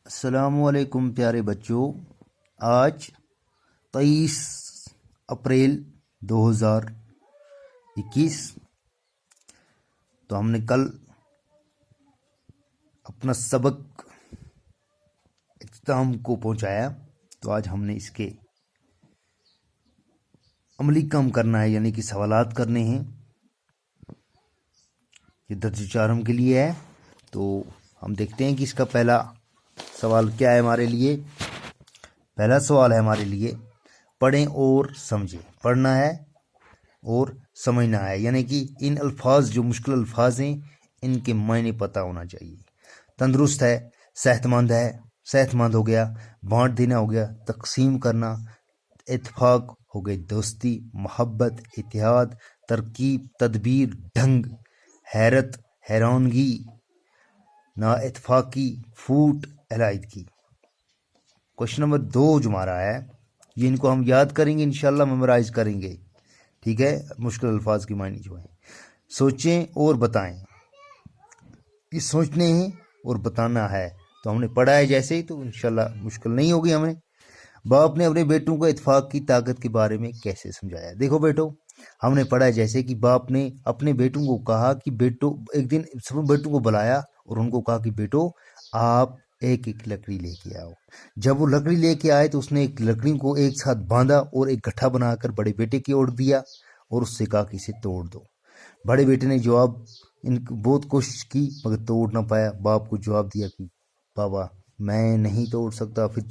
السلام علیکم پیارے بچوں، آج 23 اپریل 2021۔ تو ہم نے کل اپنا سبق اختتام کو پہنچایا، تو آج ہم نے اس کے عملی کام کرنا ہے، یعنی کہ سوالات کرنے ہیں۔ یہ درجہ چارم کے لیے ہے، تو ہم دیکھتے ہیں کہ اس کا پہلا سوال کیا ہے ہمارے لیے۔ پہلا سوال ہے ہمارے لیے، پڑھیں اور سمجھیں۔ پڑھنا ہے اور سمجھنا ہے، یعنی کہ ان الفاظ جو مشکل الفاظ ہیں ان کے معنی پتہ ہونا چاہیے۔ تندرست ہے، صحت مند ہو گیا، بانٹ دینا ہو گیا، تقسیم کرنا، اتفاق ہو گئی، دوستی، محبت، اتحاد، ترکیب، تدبیر، ڈھنگ، حیرت، حیرانگی، نا اتفاقی، پھوٹ، علیحدگی۔ کوشچن نمبر 2 جو ہمارا ہے، یہ ان کو ہم یاد کریں گے، انشاءاللہ میمورائز کریں گے، ٹھیک ہے۔ مشکل الفاظ کی معنی جو ہیں، سوچیں اور بتائیں۔ یہ سوچنے ہیں اور بتانا ہے، تو ہم نے پڑھا ہے جیسے ہی، تو انشاءاللہ مشکل نہیں ہوگی ہمیں۔ باپ نے اپنے بیٹوں کو اتفاق کی طاقت کے بارے میں کیسے سمجھایا؟ دیکھو بیٹو، ہم نے پڑھا ہے جیسے کہ باپ نے اپنے بیٹوں کو کہا کہ بیٹو، ایک دن سب بیٹوں کو بلایا اور ان کو کہا کہ بیٹو آپ ایک ایک لکڑی لے کے آؤ۔ جب وہ لکڑی لے کے آئے تو اس نے ایک لکڑی کو ایک ساتھ باندھا اور ایک گٹھا بنا کر بڑے بیٹے کی اور دیا اور اس سے کہا کہ اسے توڑ دو۔ بڑے بیٹے نے جواب بہت کوشش کی مگر توڑ نہ پایا۔ باپ کو جواب دیا کہ بابا میں نہیں توڑ سکتا۔ پھر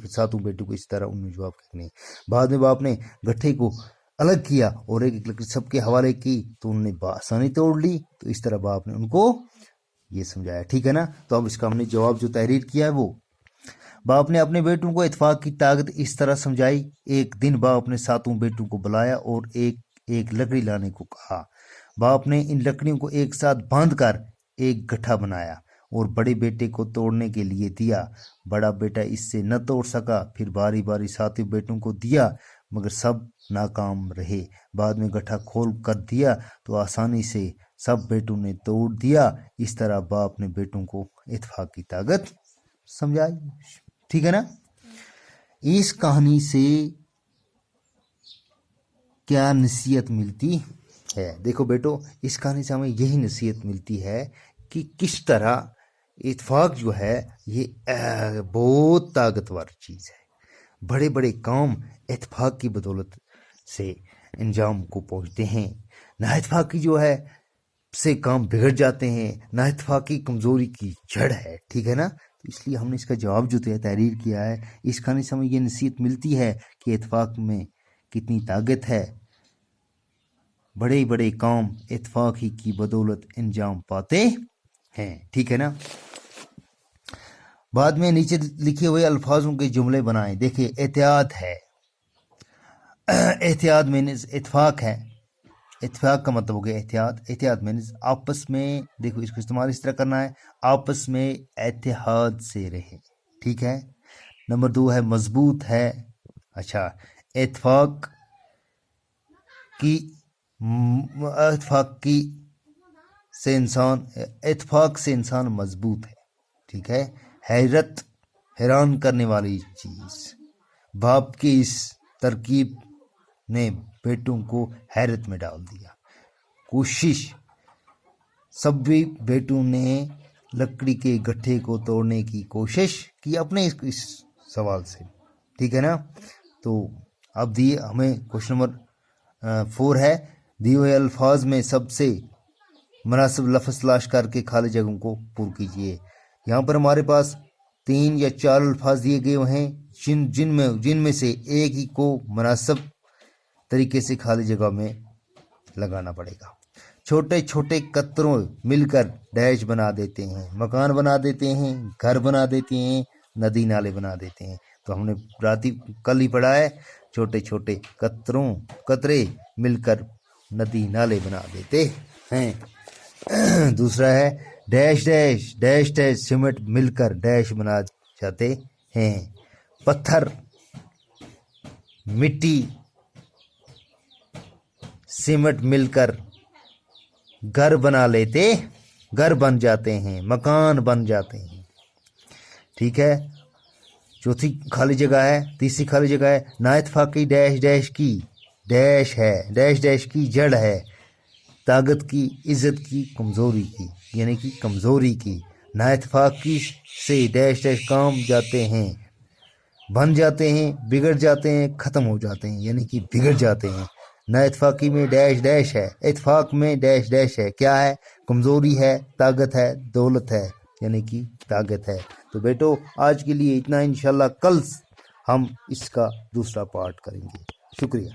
ساتوں بیٹوں کو اس طرح انہوں نے جواب کرنے۔ بعد میں باپ نے گٹھے کو الگ کیا اور ایک ایک لکڑی سب کے حوالے کی، تو انہوں نے بآسانی توڑ لی۔ تو اس طرح باپ نے ان کو یہ سمجھایا، ٹھیک ہے نا۔ تو اب اس کا ہم نے جواب جو تحریر کیا ہے وہ، باپ نے اپنے بیٹوں کو اتفاق کی طاقت اس طرح سمجھائی۔ ایک دن باپ نے ساتوں بیٹوں کو بلایا اور ایک ایک لکڑی لانے کو کہا۔ باپ نے ان لکڑیوں کو ایک ساتھ باندھ کر ایک گٹھا بنایا اور بڑے بیٹے کو توڑنے کے لیے دیا۔ بڑا بیٹا اس سے نہ توڑ سکا، پھر باری باری ساتوں بیٹوں کو دیا مگر سب ناکام رہے۔ بعد میں گٹھا کھول کر دیا تو آسانی سے سب بیٹوں نے توڑ دیا۔ اس طرح باپ نے بیٹوں کو اتفاق کی طاقت سمجھائی، ٹھیک ہے نا۔ اس کہانی سے کیا نصیحت ملتی ہے؟ دیکھو بیٹو، اس کہانی سے ہمیں یہی نصیحت ملتی ہے کہ کس طرح اتفاق جو ہے یہ بہت طاقتور چیز ہے۔ بڑے بڑے کام اتفاق کی بدولت سے انجام کو پہنچتے ہیں۔ نا اتفاقی جو ہے سے کام بگڑ جاتے ہیں۔ نا اتفاقی کمزوری کی جڑ ہے، ٹھیک ہے نا۔ تو اس لیے ہم نے اس کا جواب جو تحریر کیا ہے، اس کہانی سے ہمیں یہ نصیحت ملتی ہے کہ اتفاق میں کتنی طاقت ہے۔ بڑے بڑے کام اتفاق ہی کی بدولت انجام پاتے ہیں، ٹھیک ہے نا۔ بعد میں نیچے لکھے ہوئے الفاظوں کے جملے بنائیں۔ دیکھیں، احتیاط ہے، احتیاط مینز اتفاق ہے۔ اتفاق کا مطلب ہو گیا احتیاط۔ احتیاط مینز آپس میں، دیکھو اس کو استعمال اس طرح کرنا ہے، آپس میں اتحاد سے رہے، ٹھیک ہے۔ نمبر 2 ہے مضبوط ہے۔ اچھا، اتفاق سے انسان مضبوط ہے، ٹھیک ہے۔ حیران کرنے والی چیز، باپ کی اس ترکیب نے بیٹوں کو حیرت میں ڈال دیا۔ کوشش، سبھی بیٹوں نے لکڑی کے گٹھے کو توڑنے کی کوشش کی اپنے اس سوال سے، ٹھیک ہے نا۔ تو اب دیے ہمیں کوشچن نمبر 4 ہے، دیے ہوئے الفاظ میں سب سے مناسب لفظ تلاش کر کے خالی جگہوں کو پر کیجیے۔ یہاں پر ہمارے پاس 3 یا 4 الفاظ دیے گئے ہیں جن میں سے ایک ہی کو مناسب طریقے سے خالی جگہ میں لگانا پڑے گا۔ چھوٹے چھوٹے قطروں مل کر ڈیش بنا دیتے ہیں، مکان بنا دیتے ہیں، گھر بنا دیتے ہیں، ندی نالے بنا دیتے ہیں۔ تو ہم نے کل ہی پڑھا ہے، چھوٹے چھوٹے قطرے مل کر ندی نالے بنا دیتے ہیں۔ دوسرا ہے dash dash dash dash cement مل کر ڈیش بنا جاتے ہیں۔ پتھر، مٹی، سیمنٹ مل کر گھر بن جاتے ہیں، مکان بن جاتے ہیں۔ ٹھیک ہے. چوتھی خالی جگہ ہے، تیسری خالی جگہ ہے نا اتفاقی ڈیش ڈیش کی ڈیش ہے، ڈیش ڈیش کی جڑ ہے، طاقت کی، عزت کی، کمزوری کی، یعنی کہ کمزوری کی. نا اتفاقی سے ڈیش ڈیش کام جاتے ہیں، بن جاتے ہیں، بگڑ جاتے ہیں، ختم ہو جاتے ہیں، یعنی کہ بگڑ جاتے ہیں. نا اتفاقی میں ڈیش ڈیش ہے، اتفاق میں ڈیش ڈیش ہے. کیا ہے؟ کمزوری ہے، طاقت ہے، دولت ہے، یعنی کہ طاقت ہے. تو بیٹو آج کے لیے اتنا، انشاءاللہ کل ہم اس کا دوسرا پارٹ کریں گے. شکریہ.